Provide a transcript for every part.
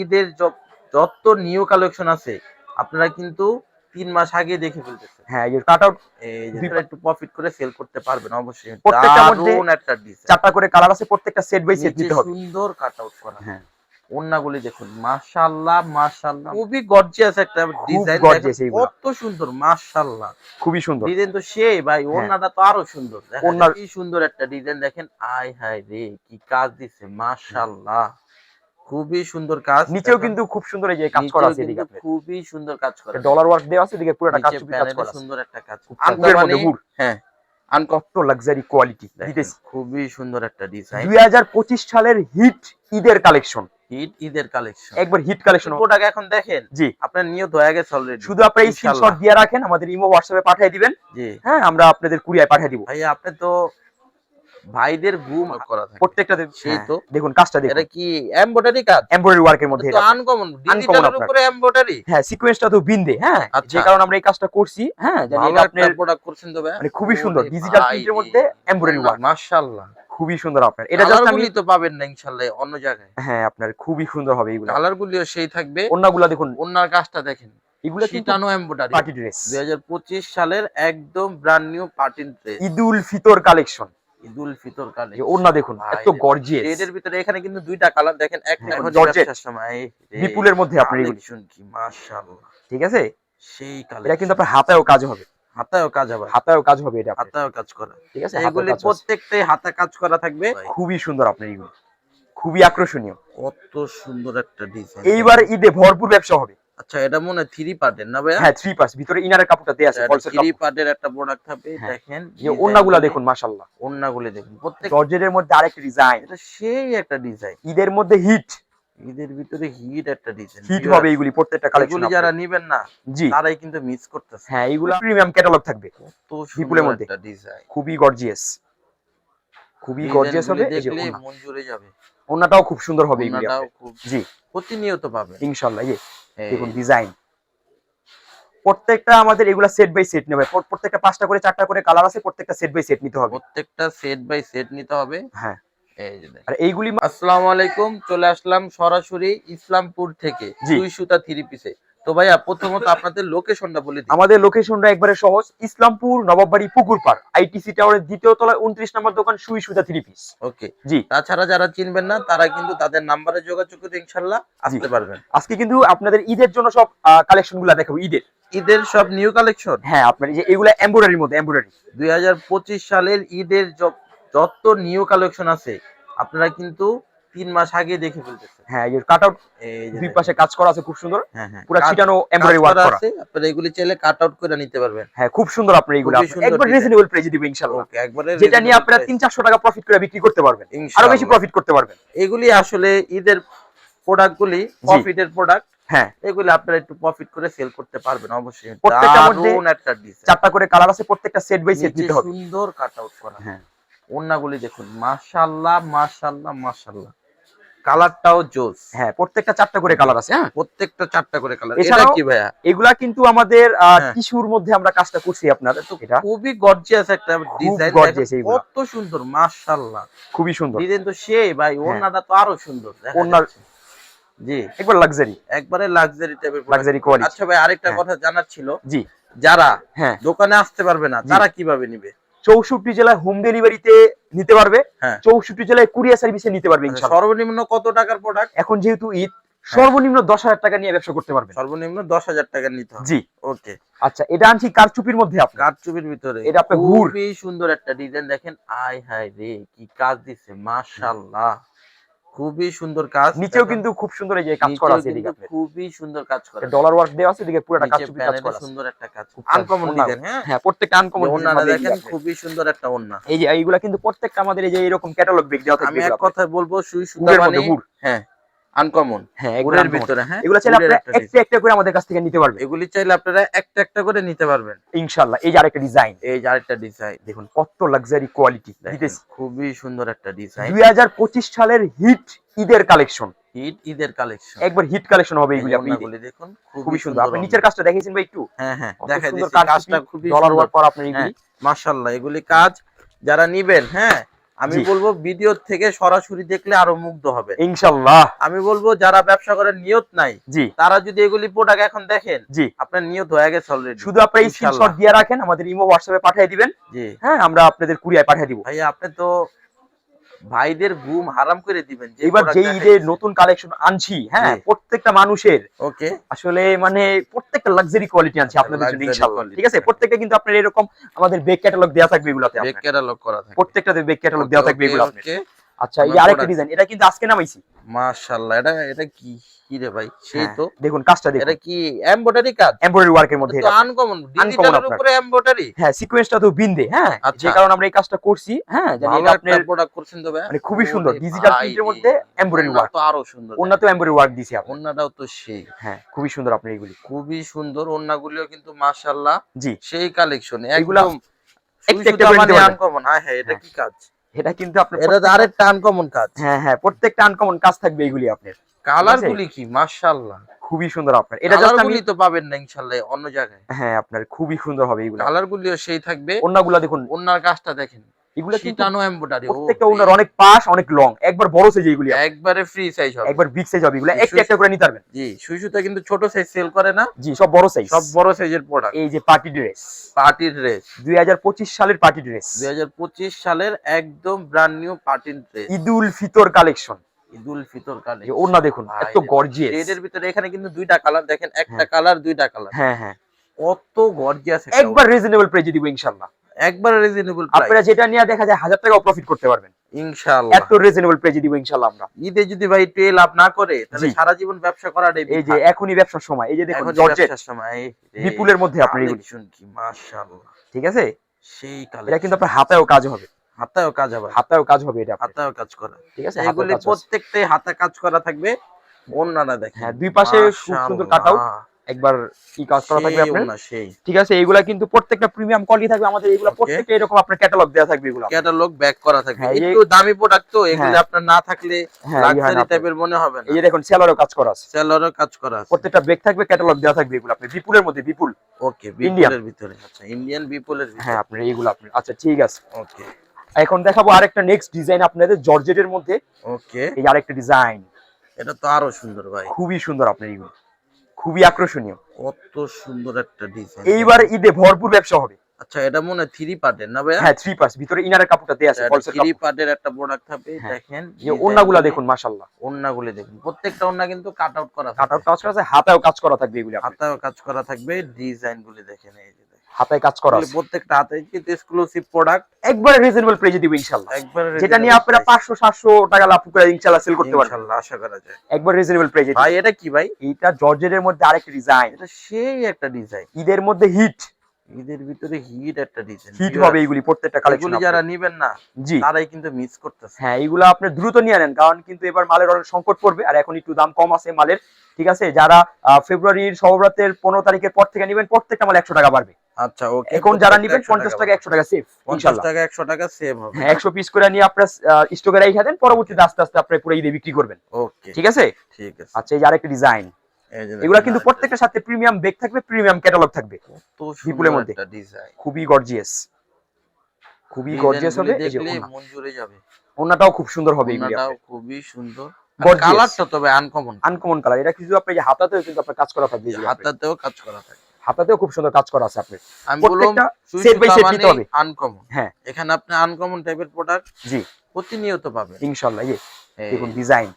ঈদের যত new collection আছে আপনারা কিন্তু ৩ মাস আগে দেখে ফেলতেছেন। হ্যাঁ, এই যে কাট আউট এই যে একটু প্রফিট করে সেল করতে পারবেন অবশ্যই। প্রত্যেকটার মধ্যে দারুন একটা ডিজাইন। 4টা করে কালার আছে, প্রত্যেকটা সেট বাই সেট নিচে নিতে হবে। সুন্দর কাট আউট করা। হ্যাঁ, ওন্নাগুলি দেখুন মাশাআল্লাহ মাশাআল্লাহ খুবই গর্জিয়াস একটা ডিজাইন গর্জিয়াস এইগুলা। কত সুন্দর মাশাআল্লাহ। খুবই সুন্দর ডিজাইন তো সেই ভাই, হ্যাঁ। ওন্নাটা তো আরো সুন্দর। দেখেন ওন্নার কি সুন্দর একটা ডিজাইন দেখেন। আয় হায় রে কি কাজ দিছে মাশাআল্লাহ। খুবই সুন্দর কাজ। নিচেও কিন্তু খুব সুন্দর এই যে কাজ করা আছে এদিকে আপনার। খুবই সুন্দর কাজ করা। ডলার ওয়ার্ক দেওয়া আছে, এদিকে পুরোটা কাজ নিচে চুপি কাজ প্যানেলে করা আছে। সুন্দর একটা কাজ। আনকমন মধ্যে হুড। হ্যাঁ, কত লাক্সারি কোয়ালিটি দিতেছি। খুবই সুন্দর একটা ডিজাইন। 2025 সালের হিট ঈদের কালেকশন। হিট ঈদের কালেকশন। একবার হিট কালেকশন। প্রোডাক্ট এখন দেখেন জি, আপনার নিয়ত হয়ে গেছে অলরেডি। শুধু আপনারা স্ক্রিনশট দিয়ে রাখেন, আমাদের ইমো হোয়াটসঅ্যাপে পাঠিয়ে দিবেন। জি হ্যাঁ, আমরা আপনাদের কুরিয়ার পাঠিয়ে দিব। ভাই আপনি তো ভাইদের ঘুম করা থাকে প্রত্যেকটা সেই তো দেখুন কাজটা দেখুন। এটা কি এমব্রয়ডারি কাজ? এমব্রয়ডারি ওয়ার্কের মধ্যে এটা আনকমন ডিজিটালের উপরে এমব্রয়ডারি। হ্যাঁ, সিকোয়েন্সটা তো বিন্দে। হ্যাঁ, যে কারণে আমরা এই কাজটা করছি। হ্যাঁ, জানি এটা আপনার প্রোডাক্ট করছেন তো ভাই, মানে খুবই সুন্দর ডিজিটাল প্রিন্টের মধ্যে এমব্রয়ডারি ওয়ার্ক। মাশাআল্লাহ খুবই সুন্দর আপনার। এটা জাস্ট আমি তো পাবেন না ইনশাআল্লাহ অন্য জায়গায়। হ্যাঁ, আপনার খুবই সুন্দর হবে এগুলো। কালারগুলিও সেই থাকবে। ওন্নাগুলো দেখুন, ওন্নার কাজটা দেখেন। এগুলো কিন্তু শিটানো এমব্রয়ডারি পার্টি ড্রেস। 2025 সালের একদম ব্র্যান্ড নিউ পার্টি ড্রেস। ঈদুল ফিতর কালেকশন। ঈদুল ফিতর কালেকশন। এই ওন্না দেখুন এত গর্জিয়াস। এর ভিতরে এখানে কিন্তু দুইটা কালার দেখেন, একটা এখন জর্জেট সময় বিপুলের মধ্যে আপনার এগুলো কি মাশাআল্লাহ। ঠিক আছে, সেই কালার। এটা কিন্তু আপনার হাতায়ও কাজ হবে। হাতায়ও কাজ হবে। হাতায়ও কাজ হবে এটা আপনার। হাতায়ও কাজ করা। ঠিক আছে, এগুলি প্রত্যেকটাই হাতে কাজ করা থাকবে। খুবই সুন্দর আপনার এগুলো। খুবই আকর্ষণীয়। কত সুন্দর একটা ডিজাইন। এইবার ঈদে ভরপুর ব্যবসা হবে। আচ্ছা, এটা মনে হয় 3 পার্টের না ভাই? হ্যাঁ, 3 পার্ট। ভিতরে ইনারের কাপড়টা দেয়া আছে, ফলসের কাপড়। 3 পার্টের একটা প্রোডাক্ট থাকবে। দেখেন এই ওন্নাগুলো দেখুন মাশাআল্লাহ। ওন্নাগুলো দেখুন প্রত্যেক জর্জেটের মধ্যে আরেকটা ডিজাইন। এটা সেই একটা ডিজাইন। ঈদের মধ্যে হিট। ঈদের ভিতরে হিট একটা ডিজাইন। হিট হবে এইগুলি প্রত্যেকটা কালেকশন। এগুলি যারা নেবেন না জি, তারাই কিন্তু মিস করতেছে। হ্যাঁ, এগুলো প্রিমিয়াম ক্যাটালগ থাকবে। কত বিপুলের সুন্দর মধ্যে একটা ডিজাইন। খুবই গর্জিয়াস। খুবই গর্জিয়াস হবে। এই যে দেখলে মন জুড়ে যাবে। ওন্নাটাও খুব সুন্দর হবে এগুলি। ওন্নাটাও খুব জি, প্রতিনিয়ত পাবেন ইনশাআল্লাহ। এই দেখুন ডিজাইন। প্রত্যেকটা আমাদের এগুলা সেট বাই সেট নেবে। প্রত্যেকটা 5টা করে 4টা করে কালার আছে, প্রত্যেকটা সেট বাই সেট নিতে হবে। প্রত্যেকটা সেট বাই সেট নিতে হবে। হ্যাঁ, এই যে আর এইগুলি আসসালামু আলাইকুম, চলে আসলাম সরাসরি ইসলামপুর থেকে সুই সুতা 3 পিসে। তো ভাইয়া প্রথমত আপনাদের লোকেশনটা বলে দিন। আমাদের লোকেশনটা একবারে সহজ, ইসলামপুর নবাববাড়ি পুকুরপাড় আইটিসি টাওয়ারের 2য় তলায় 29 নম্বর দোকান সুই সুতা 3 পিস। ওকে জি, তাছাড়া যারা চিনবেন না তারা কিন্তু তাদের নাম্বারে যোগাযোগ করে ইনশাআল্লাহ আসতে পারবেন। আজকে কিন্তু আপনাদের ঈদের জন্য সব কালেকশনগুলো দেখাবো। ঈদের সব নিউ কালেকশন। হ্যাঁ, আপনার এই যে এগুলা এমব্রয়ডারির মধ্যে এমব্রয়ডারি 2025 সালের ঈদের যত নিউ কালেকশন আছে আপনারা কিন্তু 3 মাস আগে দেখে ফেলতেছেন। হ্যাঁ, এই যে কাট আউট দুই পাশে কাজ করা আছে খুব সুন্দর। হ্যাঁ হ্যাঁ, পুরো ছিটানো এমব্রয়ডারি ওয়ার্ক করা আছে। আপনারা এগুলি চাইলে কাট আউট করে নিতে পারবেন। হ্যাঁ, খুব সুন্দর আপনারা এগুলো একবার রিজনেবল প্রাইসে দিব ইনশাআল্লাহ। ওকে, একবারে যেটা নিয়ে আপনারা 300-400 টাকা প্রফিট করে বিক্রি করতে পারবেন, আরো বেশি প্রফিট করতে পারবেন। এগুলি আসলে ঈদের প্রোডাক্টগুলি প্রফিটের প্রোডাক্ট। হ্যাঁ, এগুলি আপনারা একটু প্রফিট করে সেল করতে পারবেন অবশ্যই। প্রত্যেকটার মধ্যে দারুন একটা ডিজাইন। 4টা করে কালার আছে, প্রত্যেকটা সেট বাই সেট নিতে হবে। সুন্দর কাট আউট করা। হ্যাঁ, ওন্নাগুলি দেখুন মাশাআল্লাহ মাশাআল্লাহ মাশাআল্লাহ। কালারটাও জোস। হ্যাঁ, প্রত্যেকটা 4টা করে কালার আছে। হ্যাঁ, প্রত্যেকটা 4টা করে কালার। এটা কি ভাইয়া? এগুলা কিন্তু আমাদের টিস্যুর মধ্যে আমরা কাজটা করছি আপনাদের। তো এটা খুবই গর্জিয়াস একটা ডিজাইন। কত সুন্দর মাশাআল্লাহ। খুবই সুন্দর ডিজাইন তো সেই ভাই, ওন্নাটা তো আরো সুন্দর। ওন্নার জি একবার লাক্সারি, একবারে লাক্সারি টাইপের লাক্সারি কোয়ালিটি। আচ্ছা ভাই, আরেকটা কথা জানার ছিল। জি, যারা হ্যাঁ দোকানে আসতে পারবে না তারা কিভাবে নিবে? 64 জেলায় হোম ডেলিভারিতে নিতে পারবে। 64 জেলায় কুরিয়ার সার্ভিসে নিতে পারবে ইনশাআল্লাহ। সর্বনিম্ন কত টাকার প্রোডাক্ট? এখন যেহেতু ঈদ, সর্বনিম্ন 10,000 টাকা নিয়ে ব্যবসা করতে পারবে। সর্বনিম্ন 10,000 টাকা নিতে হবে। জি, ওকে। আচ্ছা, এটা আনছি কারচুপির মধ্যে। আপনার কারচুপির ভিতরে এটা আপনি খুবই সুন্দর একটা ডিজাইন দেখেন। আয় হায় রে কি কাজ দিছে মাশাআল্লাহ। খুবই সুন্দর কাজ। নিচেও কিন্তু খুব সুন্দর এই যে কাজ করা আছে এদিকে আপনার। খুবই সুন্দর কাজ করা। ডলার ওয়ার্ক দেওয়া আছে, এদিকে পুরোটা কাজ চুপি কাজ করা আছে। সুন্দর একটা কাজ। Uncommon design. হ্যাঁ, প্রত্যেকটা আনকমন ওন্নাটা দেখেন খুবই সুন্দর একটা ওন্না। এই যে এইগুলা কিন্তু প্রত্যেকটা আমাদের এই যে এরকম ক্যাটালগ ব্রেক দেওয়া থাকবে। আমি এক কথা বলবো, সুই সুতা মানে হ্যাঁ আনকমন। হ্যাঁ, এগুলোর ভিতরে হ্যাঁ, এগুলা চাইলে আপনারা একটা একটা করে আমাদের কাছ থেকে নিতে পারবেন। এগুলি চাইলে আপনারা একটা একটা করে নিতে পারবেন ইনশাআল্লাহ। এই যে আরেকটা ডিজাইন, এই যে আরেকটা ডিজাইন দেখুন কত লাক্সারি কোয়ালিটি দিতেছি। খুবই সুন্দর একটা ডিজাইন। 2025 সালের হিট ঈদের কালেকশন। হিট ঈদের কালেকশন, একবার হিট কালেকশন হবে এগুলি। আপনি দেখুন খুবই সুন্দর। আপনি নিচের কাজটা দেখিয়েছেন ভাই একটু। হ্যাঁ হ্যাঁ, দেখাই দিচ্ছি। কাজটা খুবই ডলার ওয়ার্ক করা আপনার এগুলি। মাশাআল্লাহ, এগুলি কাজ যারা নিবেন হ্যাঁ আমি জি। বলবো ভিডিও থেকে সরাসরি দেখলে আরো মুগ্ধ হবে। ইনশাআল্লাহ। আমি বলবো যারা ব্যবসা করার নিয়ত নাই জি তারা যদি এগুলি প্রোডাক্ট এখন দেখেন, জি, আপনার নিয়ত হয়ে গেছে অলরেডি। শুধু আপনারা স্ক্রিনশট দিয়ে রাখেন, আমাদের ইমো হোয়াটসঅ্যাপে পাঠিয়ে দিবেন। জি হ্যাঁ, আমরা আপনাদের কুরিয়ার পাঠিয়ে দিব। ভাই, আপনি তো ভাইদের ঘুম হারাম করে দিবেন। যে এবার যে ঈদের নতুন কালেকশন আনছি, হ্যাঁ, জি। প্রত্যেকটা মানুষের ওকে, আসলে মানে প্রত্যেকটা লাক্সারি কোয়ালিটি আনছি আপনাদের জন্য luxury ইনশাআল্লাহ। quality। ঠিক আছে, প্রত্যেকটা কিন্তু আপনার এরকম আমাদের বেক ক্যাটালগ দেয়া থাকবে এগুলাতে বেক আপনার। ক্যাটালগ করা থাকে। প্রত্যেকটাতে বেক ক্যাটালগ দেয়া থাকবে এগুলো আপনার। ওকে, আচ্ছা, এই আমার আরেকটা product। ডিজাইন, এটা কিন্তু আজকে নামাইছি। মাশাআল্লাহ, এটা কি কি রে ভাই? সেই হ্যাঁ, তো দেখুন কাজটা দেখুন, এটা কি এমব্রয়ডারি কাজ? এমব্রয়ডারি ওয়ার্কের মধ্যে তো এটা। আনকমন, Uncommon ডিজিটালের আপনার। উপরে এমব্রয়ডারি। হ্যাঁ, সিকোয়েন্সটা তো বিন্দে, হ্যাঁ, আচ্ছা। যে কারণে আমরা এই কাজটা করছি। হ্যাঁ, জানি ভালো এটা একটা আপনার প্রোডাক্ট করছেন তো ভাই। মানে খুবই সুন্দর ওরে ডিজিটাল ভাই প্রিন্টের রে, মধ্যে এমব্রয়ডারি ওন্না ওয়ার্ক। তো আরো সুন্দর। ওন্নাতেও এমব্রয়ডারি ওয়ার্ক দিছি আপনি। ওন্নাটাও তো সেই। হ্যাঁ, খুবই সুন্দর আপনার এগুলি। খুবই সুন্দর ওন্নাগুলিও কিন্তু মাশাআল্লাহ জি, সেই কালেকশন এগুলা একদম একটা সুইসুতা একটা মানে print আনকমন। হ্যাঁ হ্যাঁ, এটা হ্যাঁ। কি কাজ? এটা কিন্তু আপনার এটা তো আরেকটা আনকমন কাজ। হ্যাঁ হ্যাঁ, প্রত্যেকটা আনকমন কাজ থাকবে এগুলি আপনার। কালার গুলি কি মাশাআল্লাহ, খুবই সুন্দর আপনার। এটা কালার জাস্ট আমি গুলি তো পাবেন না ইনশাআল্লাহ অন্য জায়গায়। হ্যাঁ, আপনার খুবই সুন্দর হবে এগুলো। কালার গুলিও সেই থাকবে। ওন্নাগুলা দেখুন, ওন্নার কাজটা দেখেন, এগুলো কিন্তু শিটানো এমব্রয়ডারি। প্রত্যেকটা ওন্নার অনেক পাশ, অনেক লং, একবার বড় সাইজ এগুলি আপনার। একবারে ফ্রি সাইজ হবে। একবার বিগ সাইজ হবে এগুলো, জি, একটা একটা করে নিতে পারবেন। জি, সুইসুতা কিন্তু ছোট সাইজ সেল করে না, জি, সব বড় সাইজ। সব বড় সাইজের প্রোডাক্ট। এই যে পার্টি ড্রেস, পার্টির ড্রেস 2025 সালের পার্টি ড্রেস, 2025 সালের একদম ব্র্যান্ড নিউ পার্টির ড্রেস, ঈদুল ফিতর কালেকশন। ঈদুল ফিতর এই কালেকশন। ওন্না দেখুন, এত গর্জিয়াস। এর ভিতরে এখানে কিন্তু দুইটা কালার দেখেন, একটা হ্যাঁ। কালার দুইটা কালার, হ্যাঁ হ্যাঁ, কত গর্জিয়াস। একবার রিজনেবল প্রাইসে দিব ইনশাআল্লাহ। একবার রিজনেবল আপনারা প্রাইস যেটা নিয়ে দেখা যায় 1000 টাকাও প্রফিট করতে পারবেন। ইনশাআল্লাহ। এত রিজনেবল প্রাইসে দিব ইনশাআল্লাহ আমরা। ঈদে যদি ভাই একটু লাভ না করে তাহলে জি। সারা জীবন ব্যবসা করাটাই এই যে এখনই ব্যবসার সময়, এই যে দেখুন এখন জর্জেট ব্যবসার সময় বিপুলের মধ্যে আপনার এগুলি। কালেকশন কি মাশাআল্লাহ, ঠিক আছে, সেই এটা কালেকশন। কিন্তু আপনার হাতেও কাজ হবে। হাতায়ও কাজ হবে, হাতেও কাজ হবে এটা আপনার। হাতায়ও কাজ করা। ঠিক আছে, হাতেও এগুলি কাজ আছে। প্রত্যেকটাই হাতে কাজ করা থাকবে। ওন্নাটা দেখেন, হ্যাঁ, দুই পাশে খুব সুন্দর কাটআউট, একবার কি কাজ করা থাকবে আপনার। সেই ঠিক আছে, এইগুলা কিন্তু প্রত্যেকটা প্রিমিয়াম কোয়ালিটি থাকবে আমাদের। এগুলা Okay. প্রত্যেকটা এরকম আপনার ক্যাটালগ দেয়া থাকবে এগুলা। ক্যাটালগ ব্যাক করা থাকবে। হ্যাঁ, একটু দামি প্রোডাক্ট তো এগুলি হ্যাঁ। আপনার না থাকলে হ্যাঁ, এই হয় না লাক্সারি আপনার। টাইপের মনে হবে না। এই যে দেখুন সেলরও কাজ করা আছে, সেলরও কাজ করা আছে। প্রত্যেকটা ব্যাগ থাকবে, ক্যাটালগ দেয়া থাকবে এগুলো আপনার বিপুলের মধ্যে। বিপুল, ওকে, বিপুলের ভিতরে। আচ্ছা, ইন্ডিয়ান বিপুলের ভিতরে। হ্যাঁ, আপনার এইগুলো আপনার। আচ্ছা, ঠিক আছে, ওকে এখন দেখাবো আরেকটা নেক্সট ডিজাইন আপনাদের জর্জেটের মধ্যে। ওকে, এই আরেকটা ডিজাইন এটা তো আরো সুন্দর ভাই, খুবই সুন্দর আপনার এগুলো, খুবই আকর্ষণীয়। কত সুন্দর একটা ডিজাইন। এইবার ঈদে ভরপুর ব্যবসা হবে। আচ্ছা, এটা মনে হয় 3 পার্টের না ভাই? হ্যাঁ, 3 পার্স, ভিতরে ইনারের কাপড়টা দেয়া আছে, ফলসের 3 কাপড়। পার্টের একটা প্রোডাক্ট থাকবে। হ্যাঁ। দেখেন এই ওন্নাগুলা দেখুন মাশাআল্লাহ, ওন্নাগুলি দেখুন, প্রত্যেকটা ওন্না কিন্তু কাট আউট করা থাকবে। কাটআউট কাজ করা আছে, হাতেও কাজ করা থাকবে এগুলো আপনার। হাতায়ও কাজ করা থাকবে। ডিজাইন গুলি দেখেন, এই যে দেখেন, হাতে কাজ করা এগুলি আছে। প্রত্যেকটা হাতে কিন্তু এক্সক্লুসিভ প্রোডাক্ট। একবার রিজনেবল প্রাইসে দিব ইনশাআল্লাহ। একবার যেটা নিয়ে আপনারা 500-700 টাকা লাভ করে ইনশাআল্লাহ সেল করতে পারবেন। ইনশাআল্লাহ আশা করা যায়। একবার রিজনেবল প্রাইসে। ভাই এটা কি ভাই? এইটা জর্জেটের মধ্যে আরেকটা ডিজাইন, এটা সেই একটা ডিজাইন। ঈদের মধ্যে হিট ঈদের ভিতরে হিট একটা ডিজাইন। হিট হবে এইগুলি প্রত্যেকটা কালেকশন। এগুলি যারা নিবেন না জি, তারাই কিন্তু মিস করতেছে। হ্যাঁ, এইগুলা আপনি দ্রুত নিয়ে নেন, কারণ কিন্তু এবার মালের অনেক সংকট পড়বে, আর এখন একটু দাম কম আছে মালের। ঠিক আছে, যারা ফেব্রুয়ারির সহব্রাতের 15 তারিখের পর থেকে নেবেন প্রত্যেকটা মাল 100 টাকা বাড়বে। আচ্ছা, ওকে। এখন যারা নিবেন 50 টাকা 100 টাকা সেভ 50 ইনশাআল্লাহ। টাকা 100 টাকা সেভ হবে। হ্যাঁ, 100 পিস করে নিয়ে আপনারা স্টকে রেখে দেন, পরবর্তীতে আস্তে আস্তে আপনি পুরো ঈদে বিক্রি করবেন। ওকে, ঠিক আছে। ঠিক আছে। আচ্ছা, এই যে আরেকটা ডিজাইন, এই যে এগুলা দেখেন কিন্তু আরেকটা প্রত্যেকটার সাথে প্রিমিয়াম বেগ থাকবে, প্রিমিয়াম ক্যাটালগ থাকবে। কত বিপুলের সুন্দর মধ্যে। একটা ডিজাইন। খুবই গর্জিয়াস, খুবই গর্জিয়াস হবে। এই যে দেখলে ওন্না, মন জুড়ে যাবে। ওন্নাটাও খুব সুন্দর হবে এগুলি ওন্নাটাও আপনার। খুবই সুন্দর। Gorgeous। কালারটা তবে আনকমন। আনকমন কালার, এটা কিন্তু আপনি যে হাতাতেও কিন্তু আপনার কাজ করা থাকবে এগুলি আপনার। হাতাতেও কাজ করা থাকে। হাতাতেও খুব সুন্দর কাজ করা আছে আপনার। আমি বললাম প্রত্যেকটা সেট বাই সেট নিতে হবে। আনকমন। হ্যাঁ, এখানে আপনি আনকমন টাইপের প্রোডাক্ট জি, প্রতিনিয়ত পাবেন ইনশাআল্লাহ। এই এই দেখুন ডিজাইন,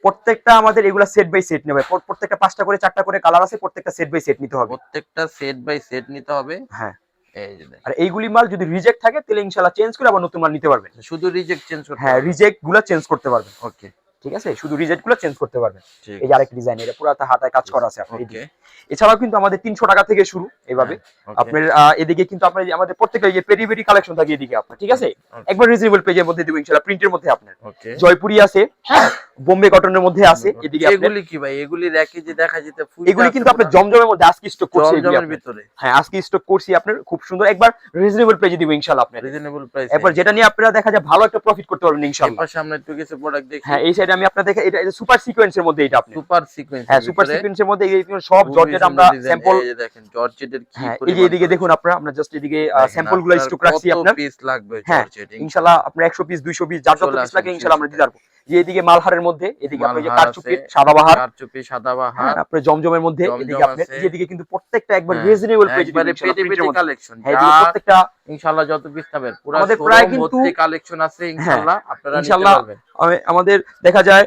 প্রত্যেকটা আমাদের এগুলা সেট বাই সেট নেবে। প্রত্যেকটা 5টা করে 4টা করে কালার আছে, প্রত্যেকটা সেট বাই সেট নিতে হবে। প্রত্যেকটা সেট বাই সেট নিতে হবে। হ্যাঁ, এই যে দেখেন, আর এইগুলি মাল যদি রিজেক্ট থাকে তাহলে ইনশাআল্লাহ চেঞ্জ করে আবার নতুন মাল নিতে পারবেন। শুধু রিজেক্ট চেঞ্জ করতে হ্যাঁ, হবে। রিজেক্ট গুলা চেঞ্জ করতে পারবেন। ওকে, ঠিক আছে, শুধু রিজেক্ট গুলো চেঞ্জ করতে পারবেন। ঠিক এই যে আরেকটা ডিজাইন, এটা পুরো হাতায় কাজ করা আছে আপনার। ওকে, এছাড়াও কিন্তু আমাদের 300 টাকা থেকে শুরু এভাবে। ওকে, আপনার এদিকে কিন্তু আপনার আমাদের প্রত্যেকটা এই যে পেরি পেরি কালেকশন থাকে এদিকে আপনার। ঠিক আছে, Okay. একবার রিজনেবল পেজের মধ্যে দিব ইনশাআল্লাহ, প্রিন্টের মধ্যে আপনার ওকে। জয়পুরি আছে, হ্যাঁ, বোম্বে কটনের মধ্যে আছে এদিকে আপনার। এগুলি কি ভাই? এগুলি রেখে যে দেখা যেতে ফুল এগুলি কিন্তু আপনার জমজমের মধ্যে আজকে স্টক করছি এগুলি জমজমের আপনার। ভিতরে হ্যাঁ, আজকে স্টক করছি আপনার, খুব সুন্দর। একবার রিজনেবল পেজে দিব ইনশাআল্লাহ আপনার। Reasonable price. এরপর যেটা নিয়ে আপনারা দেখা যায় ভালো একটা প্রফিট করতে পারবেন ইনশাআল্লাহ। এপাশে আমরা একটু কিছু প্রোডাক্ট দেখি। হ্যাঁ, এই সাইডে সাইডে আমি আপনাদের এটা সুপার সিকোয়েন্সের মধ্যে এটা আপনি সুপার সিকোয়েন্স, হ্যাঁ সুপার সিকোয়েন্সের মধ্যে এই সব জর্জেট আমরা স্যাম্পল, এই যে দেখেন জর্জেটের কি হ্যাঁ এই পরিমাণ যে এদিকে দেখুন আপনারা, আমরা জাস্ট এদিকে স্যাম্পলগুলো স্টক রাখছি আপনার, পিস লাগবে হ্যাঁ জর্জেট ইনশাআল্লাহ আপনার 100 পিস 200 পিস যার যত পিস লাগে ইনশাআল্লাহ আমরা দিতে পারবো। যে এদিকে মালহারের মধ্যে এদিকে আপনার যে কারচুপি সাদাবাহার, কারচুপি সাদাবাহার, আপনার জমজমের মধ্যে এদিকে আপনার এদিকে কিন্তু প্রত্যেকটা একবার রিজনেবল প্রাইসে একবারে পেটি পেটি কালেকশন, হ্যাঁ এদিকে প্রত্যেকটা ইনশাআল্লাহ যত পিস নেবেন পুরো আমাদের প্রায় শোরুম কিন্তু ভর্তি কালেকশন আছে ইনশাআল্লাহ, আপনারা নিতে ইনশাআল্লাহ পারবেন। আমাদের দেখা যায়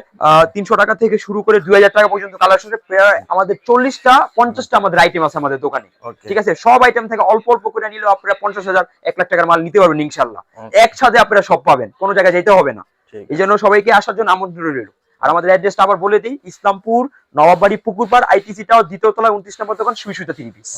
300 টাকা থেকে শুরু করে 2000 টাকা পর্যন্ত কালেকশন প্রায় আমাদের 40টা 50টা আমাদের আইটেম আছে আমাদের দোকানে, ঠিক আছে। সব আইটেম থেকে অল্প অল্প করে নিলেও আপনারা 50,000 1 লাখ টাকার মাল নিতে পারবেন ইনশাআল্লাহ, একসাথে আপনারা সব পাবেন, কোনো জায়গায় যেতে হবে না। এই জন্য সবাইকে আসার জন্য আমন্ত্রণ রইল। আর আমাদের অ্যাড্রেসটা আবার বলে দিই, ইসলামপুর নবাববাড়ি পুকুরপাড় আইটিসি টাওয়ার দ্বিতীয় তলায় 29 নম্বর দোকান সুই সুতা 3 পিস।